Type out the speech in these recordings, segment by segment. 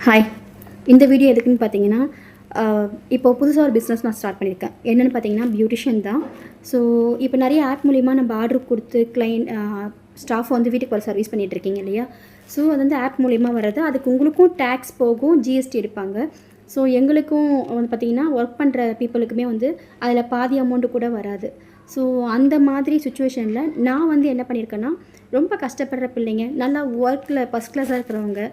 Hi. இந்த video எதுக்குன்னு பார்த்தீங்கன்னா, இப்போ புதுசா ஒரு பிஸ்னஸ் நான் ஸ்டார்ட் பண்ணியிருக்கேன். என்னென்னு பார்த்தீங்கன்னா, பியூட்டிஷியன் தான். ஸோ, இப்போ நிறைய ஆப் மூலியமா நம்ம ஆர்டர் குடுத்து ஸ்டாஃப் வந்து வீட்டுக்கு வர சர்வீஸ் பண்ணிகிட்ருக்கீங்க இல்லையா? ஸோ, அது வந்து ஆப் மூலியமா வர்றது. அதுக்கு உங்களுக்கும் டேக்ஸ் போகும், ஜிஎஸ்டி எடுப்பாங்க. ஸோ, எங்களுக்கும் வந்து பார்த்தீங்கன்னா, ஒர்க் பண்ணுற பீப்புளுக்குமே வந்து அதில் பாதி அமௌண்ட்டு கூட வராது. ஸோ, அந்த மாதிரி சிச்சுவேஷனில் நான் வந்து என்ன பண்ணியிருக்கேன்னா, ரொம்ப கஷ்டப்படுற பிள்ளைங்க, நல்லா ஒர்க்கில் ஃபஸ்ட் கிளாஸாக இருக்கிறவங்க,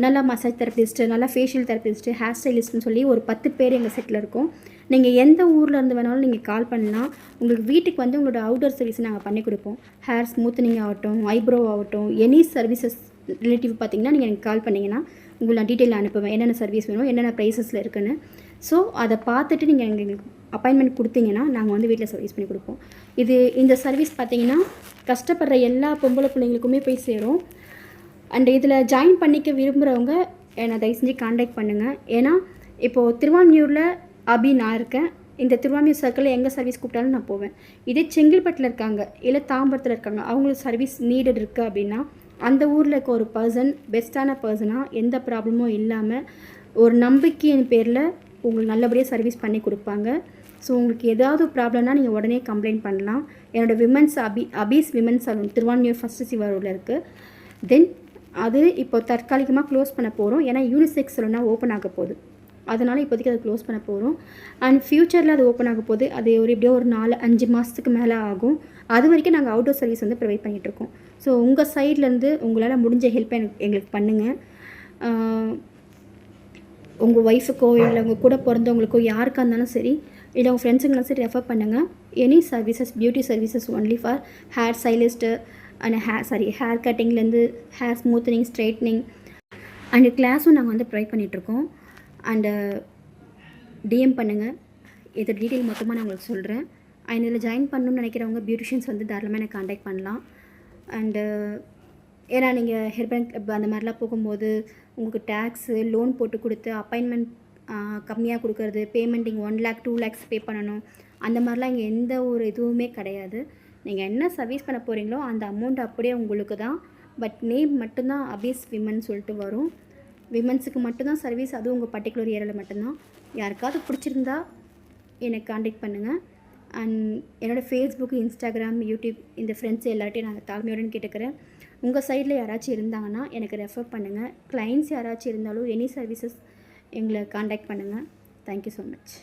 நல்லா மசாஜ் தெரபிஸ்ட்டு, நல்லா ஃபேஷியல் தெரபிஸ்ட்டு, ஹேர் ஸ்டைலிஸ்ட்னு சொல்லி ஒரு 10 பேர் எங்கள் செட்டில் இருக்கோம். நீங்கள் எந்த ஊரில் இருந்து வேணாலும் நீங்கள் கால் பண்ணலாம். உங்களுக்கு வீட்டுக்கு வந்து உங்களோட அவுட்டோர் சர்வீஸ் நாங்கள் பண்ணி கொடுப்போம். ஹேர் ஸ்மூத்தனிங் ஆகட்டும், ஐப்ரோ ஆகட்டும், எனி சர்வீசஸ் ரிலேட்டிவ் பார்த்தீங்கன்னா, நீங்கள் எனக்கு கால் பண்ணிங்கன்னா உங்களுக்கு நான் டீட்டெயில் அனுப்புவேன். என்னென்ன சர்வீஸ் வேணும், என்னென்ன ப்ரைஸஸில் இருக்குன்னு. ஸோ, அதை பார்த்துட்டு நீங்கள் எங்களுக்கு அப்பாயின்மெண்ட் கொடுத்தீங்கன்னா, நாங்கள் வந்து வீட்டில் சர்வீஸ் பண்ணி கொடுப்போம். இந்த சர்வீஸ் பார்த்தீங்கன்னா, கஷ்டப்படுற எல்லா பொம்பளை பிள்ளைங்களுக்குமே போய் சேரும். அண்ட் இதில் ஜாயின் பண்ணிக்க விரும்புகிறவங்க என்னை தயவு செஞ்சு காண்டாக்ட் பண்ணுங்கள். ஏன்னா, இப்போது திருவான்மியூரில் நான் இருக்கேன். இந்த திருவான்மியூர் சர்க்கிளில் எங்கே சர்வீஸ் கூப்பிட்டாலும் நான் போவேன். இதே செங்கல்பட்டில் இருக்காங்க, இல்லை தாம்பரத்தில் இருக்காங்க, அவங்களுக்கு சர்வீஸ் நீடட் இருக்குது அப்படின்னா, அந்த ஊரில் இருக்க ஒரு பர்சன் பெஸ்ட்டான பர்சனாக எந்த ப்ராப்ளமும் இல்லாமல் ஒரு நம்பிக்கையின் பேரில் உங்களுக்கு நல்லபடியாக சர்வீஸ் பண்ணி கொடுப்பாங்க. ஸோ, உங்களுக்கு ஏதாவது ப்ராப்ளம்னா நீங்கள் உடனே கம்ப்ளைண்ட் பண்ணலாம். என்னோடய women's office women's salon Thiruvanmiyur first Siva ரோடில் இருக்குது. தென் அது இப்போ தற்காலிகமாக க்ளோஸ் பண்ண போகிறோம். ஏன்னா யூனிசெக்ஸ் சலூனா ஓப்பன் ஆக போகுது. அதனால் இப்போதைக்கு அதை க்ளோஸ் பண்ண போகிறோம். அண்ட் ஃப்யூச்சரில் அது ஓப்பன் ஆக போகுது. அது எப்படியோ ஒரு 4-5 மாதத்துக்கு மேலே ஆகும். அது வரைக்கும் நாங்கள் அவுட்டோர் சர்வீஸ் வந்து ப்ரொவைட் பண்ணிகிட்ருக்கோம். ஸோ, உங்கள் சைட்லேருந்து உங்களால் முடிஞ்ச ஹெல்ப்பை எங்களுக்கு பண்ணுங்கள். உங்கள் ஒய்ஃபுக்கோ இல்லை உங்கள் கூட பிறந்தவங்களுக்கோ யாருக்காக இருந்தாலும் சரி, இல்லை உங்கள் ஃப்ரெண்ட்ஸுங்களாம் சரி ரெஃபர் பண்ணுங்கள். Any services, beauty services only for hair stylist and hair கட்டிங்லேருந்து ஹேர் ஸ்மூத்தனிங், ஸ்ட்ரைட்னிங் அண்டு கிளாஸும் நாங்கள் வந்து ப்ரொவைட் பண்ணிகிட்ருக்கோம். அண்டு டிஎம் பண்ணுங்கள். இது டீட்டெயில் மொத்தமாக நான் உங்களுக்கு சொல்கிறேன். அண்ட் இதில் ஜாயின் பண்ணணும்னு நினைக்கிறவங்க பியூட்டிஷியன்ஸ் வந்து தாராளமாக எனக்கு காண்டாக்ட் பண்ணலாம். அண்டு ஏன்னா நீங்கள் ஹெர் பேங்க் அந்த மாதிரிலாம் போகும்போது உங்களுக்கு டேக்ஸு, லோன் போட்டு கொடுத்து அப்பாயின்மெண்ட் கம்மியாக கொடுக்கறது, பேமெண்டிங் 1 lakh 2 lakhs பே பண்ணணும், அந்த மாதிரிலாம் இங்கே எந்த ஒரு இதுவுமே கிடையாது. நீங்கள் என்ன சர்வீஸ் பண்ண போகிறீங்களோ அந்த அமௌண்ட் அப்படியே உங்களுக்கு தான். பட் நேம் மட்டும்தான் அபீஸ் விமன் சொல்லிட்டு வரும். விமன்ஸுக்கு மட்டும்தான் சர்வீஸ், அதுவும் உங்கள் பர்டிகுலர் ஏரியாவில் மட்டும்தான். யாருக்காவது பிடிச்சிருந்தா எனக்கு காண்டாக்ட் பண்ணுங்கள். அண்ட் என்னோடய ஃபேஸ்புக், இன்ஸ்டாகிராம், யூடியூப் இந்த ஃப்ரெண்ட்ஸ் எல்லார்ட்டையும் நான் தாழ்மையுடன் கேட்டுக்கிறேன். உங்கள் சைடில் யாராச்சும் இருந்தாங்கன்னா எனக்கு ரெஃபர் பண்ணுங்கள். கிளைண்ட்ஸ் யாராச்சும் இருந்தாலும் எனி சர்வீசஸ் எங்களை காண்டாக்ட் பண்ணுங்கள். Thank you so much.